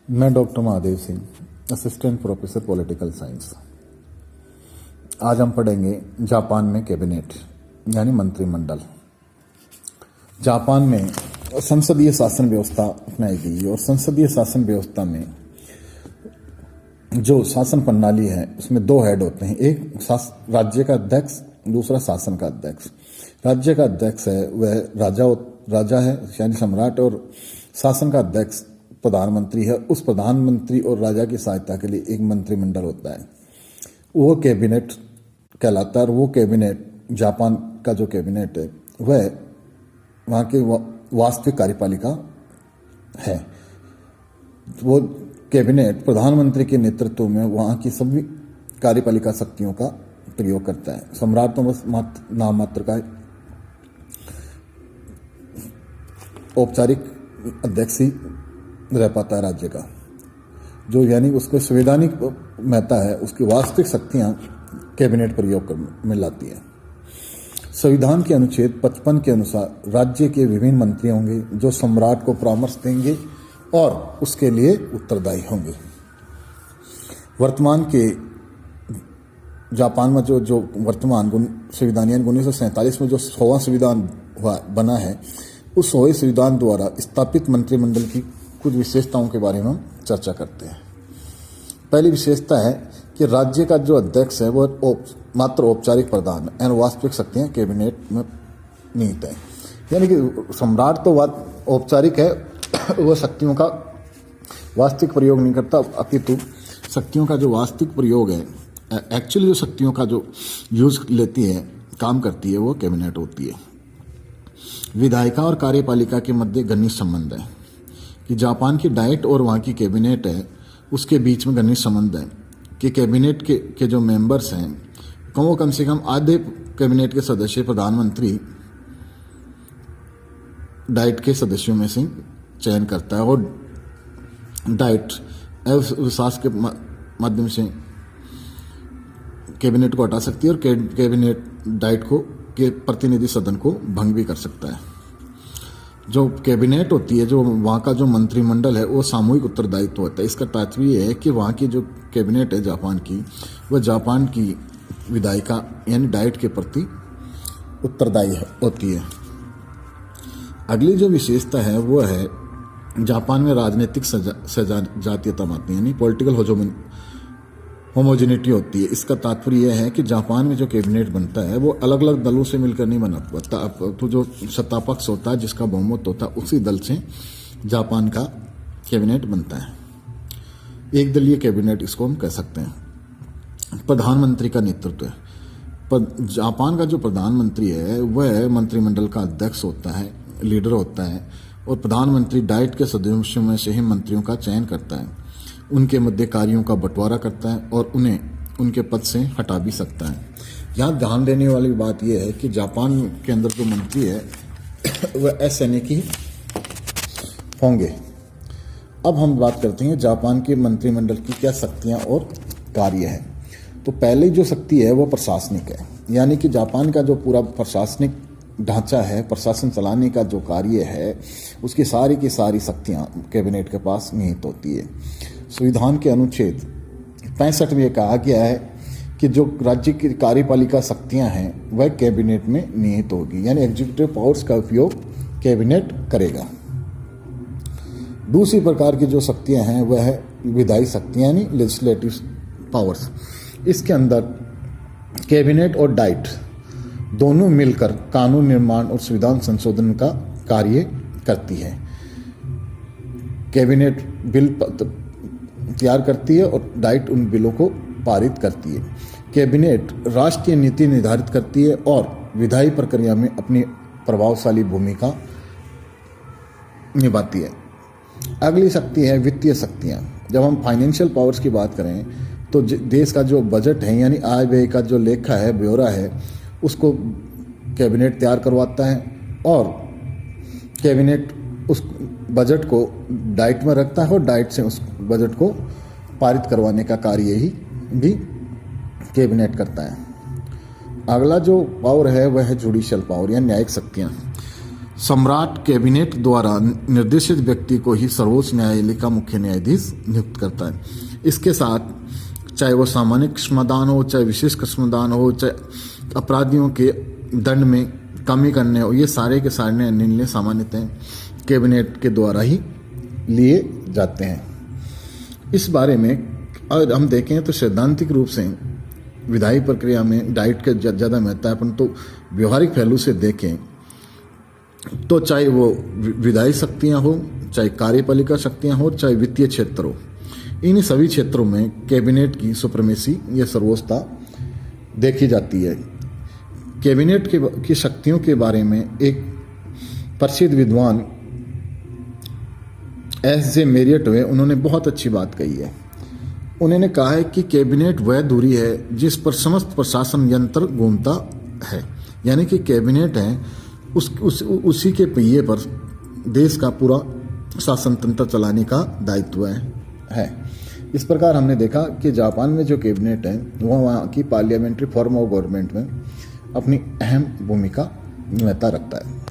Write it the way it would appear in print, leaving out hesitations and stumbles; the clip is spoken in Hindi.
मैं doctor Mahadev Singh, assistant professor political science. आज हम पढ़ेंगे जापान में कैबिनेट यानी मंत्रिमंडल। जापान में संसदीय शासन व्यवस्था अपनाई गई और संसदीय शासन व्यवस्था में जो शासन प्रणाली है उसमें दो हेड होते हैं, एक राज्य का अध्यक्ष, दूसरा शासन का अध्यक्ष। राज्य का अध्यक्ष है वह राजा है यानी सम्राट, और शासन का अध्यक्ष प्रधानमंत्री है। उस प्रधानमंत्री और राजा की सहायता के लिए एक मंत्रिमंडल होता है, वो कैबिनेट कहलाता है। और वो कैबिनेट, जापान का जो कैबिनेट है वह वहाँ की वास्तविक कार्यपालिका है। वो कैबिनेट प्रधानमंत्री के नेतृत्व में वहाँ की सभी कार्यपालिका शक्तियों का प्रयोग करता है। सम्राट तो बस नाम मात्र का औपचारिक अध्यक्ष ही रह पाता है राज्य का, जो यानी उसको संवैधानिक महत्ता है, उसकी वास्तविक शक्तियां कैबिनेट प्रयोग में लाती है। संविधान के अनुच्छेद 55 के अनुसार राज्य के विभिन्न मंत्री होंगे जो सम्राट को परामर्श देंगे और उसके लिए उत्तरदायी होंगे। वर्तमान के जापान में जो वर्तमान संविधान यानी 1947 में जो 100वां संविधान बना है, उस 100वें संविधान द्वारा स्थापित मंत्रिमंडल की कुछ विशेषताओं के बारे में हम चर्चा करते हैं। पहली विशेषता है कि राज्य का जो अध्यक्ष है वह मात्र औपचारिक प्रधान है, वास्तविक शक्तियां कैबिनेट में निहित है। यानी कि सम्राट तो औपचारिक है, वह शक्तियों का वास्तविक प्रयोग नहीं करता, अपितु शक्तियों का जो वास्तविक प्रयोग है, एक्चुअली जो शक्तियों का जो यूज लेती है, काम करती है, वो कैबिनेट होती है। विधायिका और कार्यपालिका के मध्य घनिष्ठ संबंध है कि जापान की डाइट और वहाँ की कैबिनेट है उसके बीच में घनिष्ठ संबंध है कि कैबिनेट के जो मेंबर्स हैं वो कम से कम आधे कैबिनेट के सदस्य प्रधानमंत्री डाइट के सदस्यों में से चयन करता है, और डाइट अविश्वास के माध्यम से कैबिनेट को हटा सकती है और कैबिनेट डाइट को के प्रतिनिधि सदन को भंग भी कर सकता है। जो कैबिनेट होती है, जो वहाँ का जो मंत्रिमंडल है, वो सामूहिक उत्तरदायित्व होता है। इसका तात्पर्य है कि वहाँ की जो कैबिनेट है जापान की, वह जापान की विधायिका यानी डाइट के प्रति उत्तरदायी होती है। अगली जो विशेषता है वो है जापान में राजनीतिक सजातीयता मानती है, यानी पॉलिटिकल होमोजेनिटी होती है। इसका तात्पर्य यह है कि जापान में जो कैबिनेट बनता है वो अलग अलग दलों से मिलकर नहीं बना पाता। तो जो सत्तापक्ष होता है, जिसका बहुमत होता है, उसी दल से जापान का कैबिनेट बनता है। एक दलीय कैबिनेट इसको हम कह सकते हैं। प्रधानमंत्री का नेतृत्व है। जापान का जो प्रधानमंत्री है वह मंत्रिमंडल का अध्यक्ष होता है, लीडर होता है, और प्रधानमंत्री डाइट के सदस्यों में से ही मंत्रियों का चयन करता है, उनके मध्य कार्यों का बंटवारा करता है और उन्हें उनके पद से हटा भी सकता है। यहाँ ध्यान देने वाली बात यह है कि जापान के अंदर जो मंत्री है वह असैनिक ही होंगे। अब हम बात करते हैं जापान के मंत्रिमंडल की क्या शक्तियाँ और कार्य है। तो पहली जो शक्ति है वो प्रशासनिक है, यानी कि जापान का जो पूरा प्रशासनिक ढांचा है, प्रशासन चलाने का जो कार्य है, उसकी सारी की सारी शक्तियाँ कैबिनेट के पास निहित होती है। संविधान के अनुच्छेद 65 में कहा गया है कि जो राज्य की कार्यपालिका शक्तियां हैं वह कैबिनेट में निहित होगी, यानी एग्जीक्यूटिव पावर्स का उपयोग कैबिनेट करेगा। दूसरी प्रकार की जो शक्तियां हैं वह है विधायी शक्तियां यानी लेजिस्लेटिव पावर्स। इसके अंदर कैबिनेट और डाइट दोनों मिलकर कानून निर्माण और संविधान संशोधन का कार्य करती है। कैबिनेट बिल तैयार करती है और डाइट उन बिलों को पारित करती है। कैबिनेट राष्ट्रीय नीति निर्धारित करती है और विधायी प्रक्रिया में अपनी प्रभावशाली भूमिका निभाती है। अगली शक्ति है वित्तीय शक्तियाँ। जब हम फाइनेंशियल पावर्स की बात करें तो देश का जो बजट है यानी आय व्यय का जो लेखा है, ब्यौरा है, उसको कैबिनेट तैयार करवाता है और कैबिनेट उस बजट को डाइट में रखता है और डाइट से उस बजट को पारित करवाने का कार्य ही भी कैबिनेट करता है। अगला जो पावर है वह है जुडिशियल पावर या न्यायिक शक्तियाँ। सम्राट कैबिनेट द्वारा निर्देशित व्यक्ति को ही सर्वोच्च न्यायालय का मुख्य न्यायाधीश नियुक्त करता है। इसके साथ चाहे वो सामान्य क्षमादान हो, चाहे विशेष क्षमादान हो, चाहे अपराधियों के दंड में कमी करने हो, ये सारे के सारे निर्णय सामान्यतः कैबिनेट के द्वारा ही लिए जाते हैं। इस बारे में अगर हम देखें तो सैद्धांतिक रूप से विधायी प्रक्रिया में डाइट का ज़्यादा महत्व है, परंतु व्यवहारिक पहलू से देखें तो चाहे वो विधायी शक्तियाँ हो, चाहे कार्यपालिका शक्तियाँ हो, चाहे वित्तीय क्षेत्र हो, इन सभी क्षेत्रों में कैबिनेट की सुप्रीमेसी या सर्वोच्चता देखी जाती है। कैबिनेट की शक्तियों के बारे में एक प्रसिद्ध विद्वान एस.जे. मेरियट हुए, उन्होंने बहुत अच्छी बात कही है। उन्होंने कहा है कि कैबिनेट वह धुरी है जिस पर समस्त प्रशासन यंत्र घूमता है, यानी कि कैबिनेट है उसी के पहिए पर देश का पूरा शासन तंत्र चलाने का दायित्व है। इस प्रकार हमने देखा कि जापान में जो कैबिनेट है वह वहाँ की पार्लियामेंट्री फॉर्म ऑफ गवर्नमेंट में अपनी अहम भूमिका निभाता रखता है।